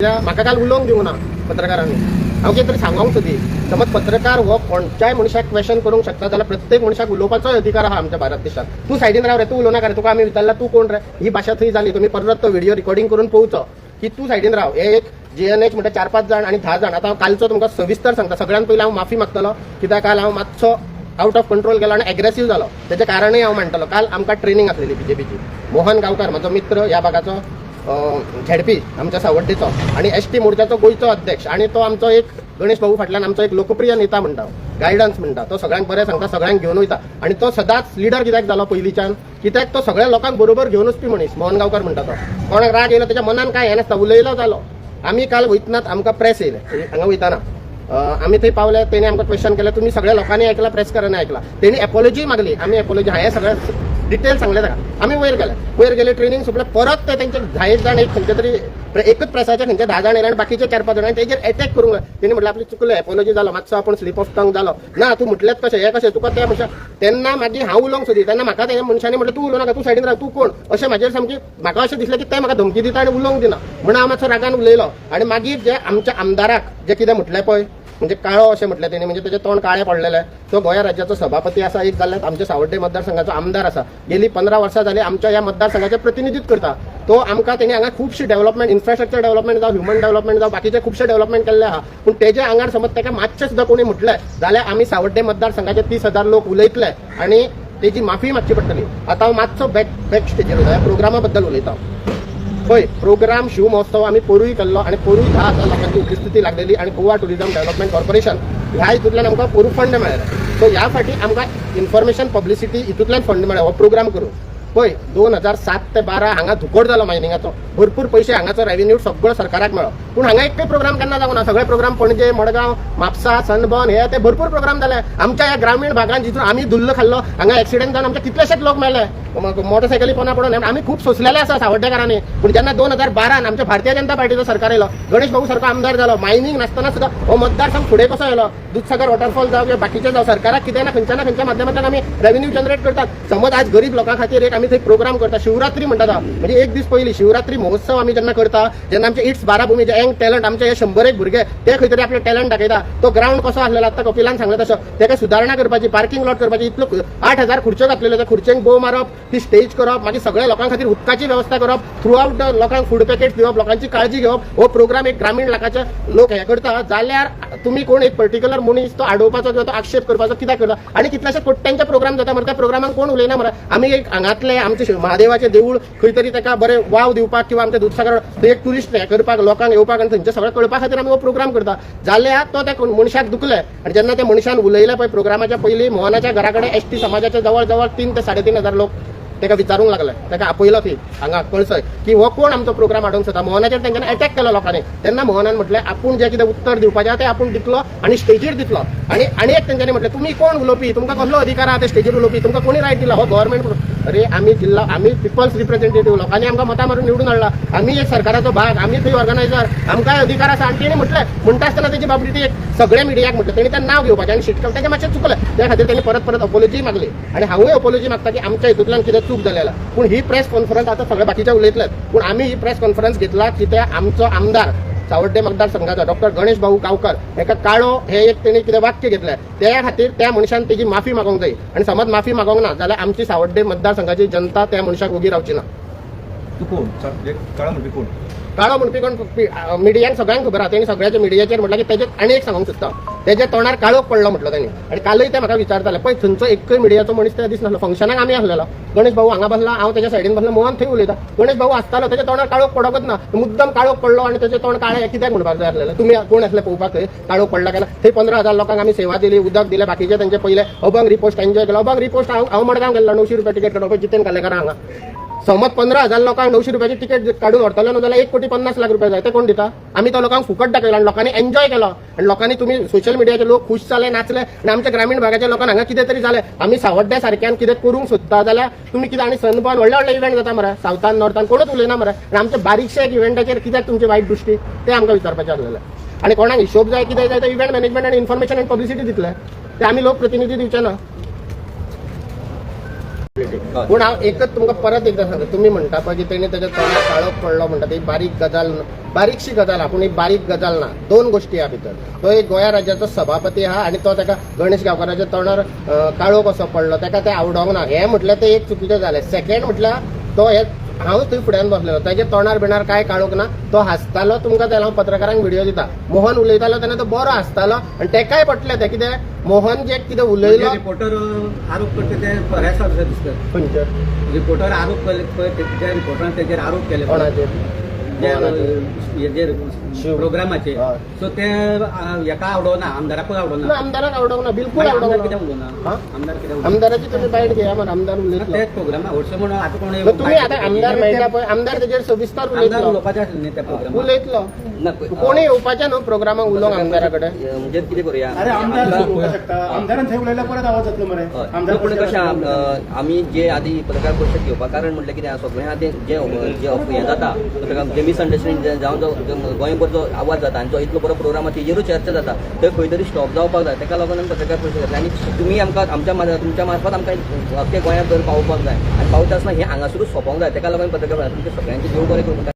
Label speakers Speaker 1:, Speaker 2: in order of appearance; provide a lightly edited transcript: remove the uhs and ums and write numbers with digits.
Speaker 1: म्हाका काल उलोवंक दिवना पत्रकारांनी हांव कितें तरी सांगूंक सोदी समज पत्रकार हो कोणत्याय मनशाक क्वेश्चन करूंक शकता जाल्यार प्रत्येक मनशाक उलोवपाचो अधिकार आहा आमच्या भारत देशात. तू सायडीन राव रे, तू उलोवं नाका रे, तुका आमी विचारला तू कोण रे, ही भाशा थंय जाली. तुम्ही परत तो व्हिडिओ रिकॉर्डिंग करून पळोवचो की तू सायडीन राव. हे एक JNH म्हणटा 4-5 जाण आणि 10 जाण. आता कालचो तुमकां सविस्तर सांगता. सगळ्यात पयलीं हांव माफी मागतलो कित्याक काल हांव मातसो आउट ऑफ कंट्रोल गेलो आणि एग्रेसिव्ह जालो. त्याचे कारणय हांव मांडटलो. काल आमकां ट्रेनिंग आसलेली BJPची. मोहन गांवकार म्हजो मित्र ह्या भागाचो झेडपी आमच्या सावड्डेचो आणि ST मोर्चाचो गोंयचो अध्यक्ष आणि तो आमचो एक गणेश भाऊ फाटल्यान आमचो एक लोकप्रिय नेता म्हणटा, गायडन्स म्हणटा. तो सगळ्यांक बरें सांगता, सगळ्यांक घेवन वयता आणि तो सदांच लिडर कित्याक जालो पयलींच्यान कित्याक तो सगळ्या लोकांक बरोबर घेवन वचपी मनीस. मोहन गांवकार म्हणटा तो. कोणाक राग येयलो त्याच्या मनान काय हें नासता, उलयलो जालो. आमी काल वयतनात आमकां प्रेस येयले हांगा वयताना. आम्ही थंय पावले. तेणे आमकां क्वेश्चन केलें, तुमी सगळ्या लोकांनी ऐकला, प्रेसकारांनी ऐकला. तेणी एपॉलॉजी मागली. आमी एपॉलॉजी हांवें सगळ्या डिटेल सांगले ताका. आमी वयर गेले ट्रेनिंग सोंपलें. परत ते तेंचे 10 जाण एक खंयचे तरी एकच प्रेसाचे खंयचे 10 जाण येयले आणि बाकीचे 4-5 जाण तेजेर अटॅक करूंक लागले. तेणी म्हटलं आपली चुकलें, एपॉलॉजी जालो, मातसो आपूण स्लीप ऑफ टंग जालो. ना तू म्हटलेंच कशें, हें कशें तुका त्या मनशा. तेन्ना मागीर हांव उलोवंक सोदी. तेन्ना म्हाका त्या मनशांनी म्हटलं तू उलोव नाका, तू सायडीन राव, तू कोण अशें म्हाजेर सामकी म्हाका अशें दिसलें की ते म्हाका धमकी दिता आनी उलोवंक दिना म्हणून हांव मातसो रागान उलयलो. आनी मागीर जे आमच्या आमदाराक जे कितें म्हटलें पळय, म्हणजे काळो अशें म्हटलें तेणी, म्हणजे तेजें तोंड काळें पडलेलें. तो गोंय राज्याचो सभापती आसा, एक जाल्यार आमच्या सावड्डे मतदारसंघाचो आमदार आसा. गेली 15 वर्सां जाली आमच्या ह्या मतदारसंघाचें प्रतिनिधित्व करता. तो आमकां तेणी हांगा खुबशी डेव्हलपमेंट, इन्फ्रास्ट्रक्चर डेव्हलपमेंट जावं, ह्युमन डेव्हलपमेंट जावं, बाकीचे खुबशे डेव्हलपमेंट केल्ले आहा. पूण तेजे आंगार समज ताका मातशें सुद्दां कोणी म्हटलें जाल्यार आमी सावड्डे मतदारसंघाचे 30,000 लोक उलयतले आणि तेजी माफी मागची पडटली. आतां हांव मातसो बॅक स्टेजीर ह्या प्रोग्रामा बद्दल उलयतां. पळय, प्रोग्राम शिव महोत्सव आमी पोरूय केल्लो आणि पोरूय 10,000 लोकांची उपस्थिती लागलेली आणि गोवा टुरिझम डेव्हलपमेंट कॉर्पोरेशन ह्या हितूंतल्यान आमकां पोरू फंड मेळ्ळे. सो ह्या फाटी आमकां इन्फॉर्मेशन पब्लिसिटी हितूंतल्यान फंड मेळ्ळे हो प्रोग्राम करून. पळय 2007 ते 12 हांगा धुकोड जालो मायनिंगाचो. भरपूर पयशे हांगाचो रेव्हेन्यू सगळो सरकाराक मेळ्ळो. पूण हांगा एकय प्रोग्राम केन्ना जावना. सगळे प्रोग्राम पणजे, मडगांव, म्हापसा, सनबर्न हे ते भरपूर प्रोग्राम जाले. आमच्या ह्या ग्रामीण भागांत जितून आमी धुल्ल खाल्लो, हांगा एक्सिडेंट जावन आमचे कितलेशेच लोक मेळ्ळे. मोटरसायकली पोना पडून आमी खूब सोंसलेले आसा सावड्डेकारांनी. पूण जेन्ना 2012 आमच्या भारतीय जनता पार्टीचो सरकार येयलो, गणेश भाऊ सारको आमदार जालो, मायनिंग नासतना सुद्दां हो मतदारसंघ फुडें कसो येयलो. दूधसागर वॉटरफॉल जावं किंवा बाकीचे जावं, सरकाराक कितें ना खंयच्या माध्यमांतल्यान आमी रेव्हेन्यू जनरेट करतात. समज आज गरीब लोकां खातीर एक आमी थंय प्रोग्राम करता, शिवरात्री म्हणटा म्हणजे एक दीस पयलीं शिवरात्री महोत्सव आमी जेन्ना करता, जेन्ना आमचे इट्स बाराभूमी जे यंग टॅलंट आमचे हे 100 भुरगे ते खंय तरी आपले टॅलंट दाखयता. तो ग्राउंड कसो आसलेलो आतां कपिलान सांगलें तसो, ताका सुदारणा करपाची, पार्किंग लॉट करपाची. इतलो 8,000 खुर्च्यो घातलेल्यो, त्या खुर्च्यांक बोव मारप, ती स्टेज करप, मागीर सगळ्या लोकां खातीर उदकाची वेवस्था करप, थ्रू आउट लोकांक फूड पॅकेट दिवप, लोकांची काळजी घेवप. हो प्रोग्राम एक ग्रामीण लाखाचे लोक हे करता जाल्यार तुम्ही कोण एक पर्टिक्युलर मनीस तो आडोवपाचो किंवा तो आक्षेप करपाचो कित्याक करता. आनी कितलेशे कोट्यांचे प्रोग्राम जाता मरे, त्या प्रोग्रामाक कोण उलयना मरे. आमी एक हांगातले आमचे महादेवाचे देवूळ खंय तरी ताका बरें वाव दिवपाक किंवा आमच्या दूधसागर थंय एक टुरिस्ट हे करपाक, लोकांक येवपाक आनी थंयचे सगळें कळपा खातीर आमी हो प्रोग्राम करता. जाल्यार तो त्या मनशाक दुखले आनी जेन्ना त्या मनशान उलयले पळय प्रोग्रामाच्या पयलीं, मोहनाच्या घरा कडेन ST समाजाचे जवळ जवळ 3 ते 3,500 लोक ताका विचारूंक लागले. ताका आपयलो थंय हांगा कळसय की हो कोण आमचो प्रोग्राम हाडूंक सोदता. मोहनाचेर तेंच्यांनी अटॅक केलो लोकांनी. तेन्ना मोहनान म्हटलें आपूण जे कितें उत्तर दिवपाचें ते आपूण दितलो आनी स्टेजीर दितलो. आनी एक तेंच्यांनी म्हटलें तुमी कोण उलोवपी, तुमकां कसलो अधिकार आहा ते स्टेजीर उलोवपी, तुमकां कोणी रायट दिला. हो गव्हर्नमेंट. अरे आमी जिल्हा, आमी पिपल्स रिप्रेझेंटेटिव्ह, लोकांनी आमकां मतां मारून निवडून हाडला. आमी एक सरकाराचो भाग, आमी थंय ऑर्गनायझर, आमकांय अधिकार आसा. आनी तेणी म्हटलें म्हणटा आसतना तेजी बाबडी ती सगळ्या मिडियाक म्हटलें, तेणी तें नांव घेवपाचें आनी शिटकावप. तेजें मातशें चुकलें. त्या खातीर तेणी परत अपॉलॉजी मागली आनी हांवूय अपॉलॉजी मागता की आमच्या हितूंतल्यान कितें चूक जालेला. पूण ही प्रेस कॉन्फरन्स आतां सगळे बाकीचे उलयतलेच, पूण आमी ही प्रेस कॉन्फरन्स घेतला कित्याक आमचो आमदार सावड्डे मतदारसंघाचो डॉक्टर गणेश भाऊ गांवकार हेका काळो हे एक तेणी कितें वाक्य घेतलें, त्या खातीर त्या मनशान तेजी माफी मागोंक जाय. आनी समज माफी मागोंक ना जाल्यार आमची सावड्डे मतदारसंघाची जनता त्या मनशाक उगी रावची ना.
Speaker 2: तू कोण काळा म्हणपी कोण?
Speaker 1: काळो म्हणपी कोण मिडियांक सगळ्यांक खबर आहा. तेणी सगळ्याच्या मिडियाचेर म्हटलं की तेजे आनी एक सांगूंक सोदता, तेजे तोंडार काळोख पडलो म्हटलं तेणी. आनी कालय ते म्हाका विचारताले पळय, थंयचो एकय मिडियाचो मनीस त्या दीस नासलो. फंक्शनाक आमी आसलेलो, गणेश भाऊ हांगा बसला, हांव तेच्या सायडीन बसलो, मोहन थंय उलयता. गणेश भाऊ आसतालो, तेच्या तोंडार काळोख पडोकच ना. मुद्दम काळोख पडलो आनी तेजें तोंड काळें कित्याक म्हणपाक जाय आसलेलें. तुमी कोण आसले पळोवपाक थंय काळोख पडला केला. थंय 15,000 लोकांक आमी सेवा दिली, उदक दिलें, बाकीचे तेंचे पयले अभंग रिपोस्ट एन्जॉय केलो. अभंग रिपोस्ट हांव मडगांव गेल्लो, 900 रुपया टिकेट काडून जितेन कालेकर हांगा. समज 15,000 लोकांक 900 रुपयाची तिकेट काढून व्हरतले न्हू जाल्यार 1,50,00,000 रुपया जाय. ते कोण दिता? आमी तो लोकांक फुकट दाखयलो आनी लोकांनी एन्जॉय केलो. आनी लोकांनी तुमी सोशल मिडियाचे लोक खुश जाले, नाचले. आनी आमच्या ग्रामीण भागाच्या लोकांक हांगा कितें तरी जालें, आमी सावड्ड्या सारक्यान कितें करूंक सोदता जाल्यार तुमी कितें. आनी सनबर्न व्हडले इव्हेंट जाता मरे सावथान नॉर्थान, कोणूच उलयना मरे. आनी आमच्या बारीकशे एक इव्हेंटाचेर कित्याक तुमची वायट दृश्टी ते आमकां विचारपाचें आसलेलें. आनी कोणाक हिशोब जाय कितें जाय ते इव्हेंट मॅनेजमेंट आनी इन्फॉर्मेशन आनी पब्लिसिटी दितले. ते आमी लोक प्रतिनिधी दिवचे ना. पूण हांव एकच तुमकां परत एकदां सांगता, तुम्ही म्हणटा पळय की तेणी तेच्या तोंडार काळोख पडलो म्हणटा ती बारीक गजाल, बारीकशी गजाल आहा पूण ही बारीक गजाल ना. दोन गोश्टी आहा भितर. तो एक गोंया राज्याचो सभापती आहा आनी तो ताका गणेश गांवकाराच्या तोंडार काळोख कसो पडलो ताका तें आवडोंक ना. हें म्हटल्यार तें एक चुकीचें जालें. सेकंड म्हटल्यार तो हे हांव थंय फुड्यान बसलेलो, ताच्या तोंडार बिणार काय काळोख ना. तो हांसतालो, तुमकां त्याला हांव पत्रकारांक व्हिडिओ दिता. मोहन उलयतालो तेन्ना तो बरो हांसतालो आनी तेकाय पटलें तें कितें मोहन जे कितें उलयलो.
Speaker 3: रिपोर्टर आरोप करते ते बऱ्याच वर्सां दिसतात.
Speaker 1: खंयचेर
Speaker 3: रिपोर्टर आरोप केले त्या रिपोर्टरान तेजेर आरोप केले
Speaker 1: कोणाचेर
Speaker 3: हेजेर
Speaker 1: शिव.
Speaker 3: प्रोग्रामाचे.
Speaker 1: हय.
Speaker 3: सो ते हेका आवडोना, आमदाराकूय
Speaker 1: ना,
Speaker 3: आवडोना.
Speaker 1: आमदाराक आवडोंक ना, बिलकुल
Speaker 3: आमदार
Speaker 1: आवडोंक
Speaker 3: कित्याक
Speaker 1: ना.
Speaker 3: उलोवना?
Speaker 1: हा?
Speaker 3: आमदार कित्याक उलोवना?
Speaker 1: आमदाराची तुम्ही बायट घेया मग आमदार उलयतलो.
Speaker 3: तेच प्रोग्रामा व्हडशे म्हणून आता कोण
Speaker 1: मग तुम्ही आता आमदार मेळटा पळय, आमदार तेजेर सविस्तर
Speaker 3: आमदार
Speaker 1: उलयतलो.
Speaker 3: उलोवपाचे आसले न्ही त्या प्रोग्रामात.
Speaker 1: उलयतलो कोणी येवपाचें न्हू प्रोग्रामाक उलोवंक आमदारा कडेन.
Speaker 4: म्हणजे कितें करूया
Speaker 5: अरे आमदार उलोवपाक शकता. आमदारान थंय उलयल्यार परत आवाज जातलो मरे. आमदार
Speaker 4: पूण कशें आमी जे आदी पत्रकार परिशद घेवपा कारण म्हटलें कितें सगळें आतां जे हें जाता जे मिसअंडरस्टँडिंग जावन जो गोंयभर जो आवाज जाता आनी जो इतलो बरो प्रोग्राम तेजेरूच चर्चा जाता थंय खंय तरी स्टॉप जावपाक जाय. ताका लागून आमी पत्रकार परिशद घेतली आनी तुमी आमकां तुमच्या मार्फत आमकां अख्ख्या गोंयांत पावोवपाक जाय आनी पावता आसतना हें हांगासरूच सोंपोवंक जाय. ताका लागून पत्रकार तुमच्या सगळ्यांचे देव बरें करूं.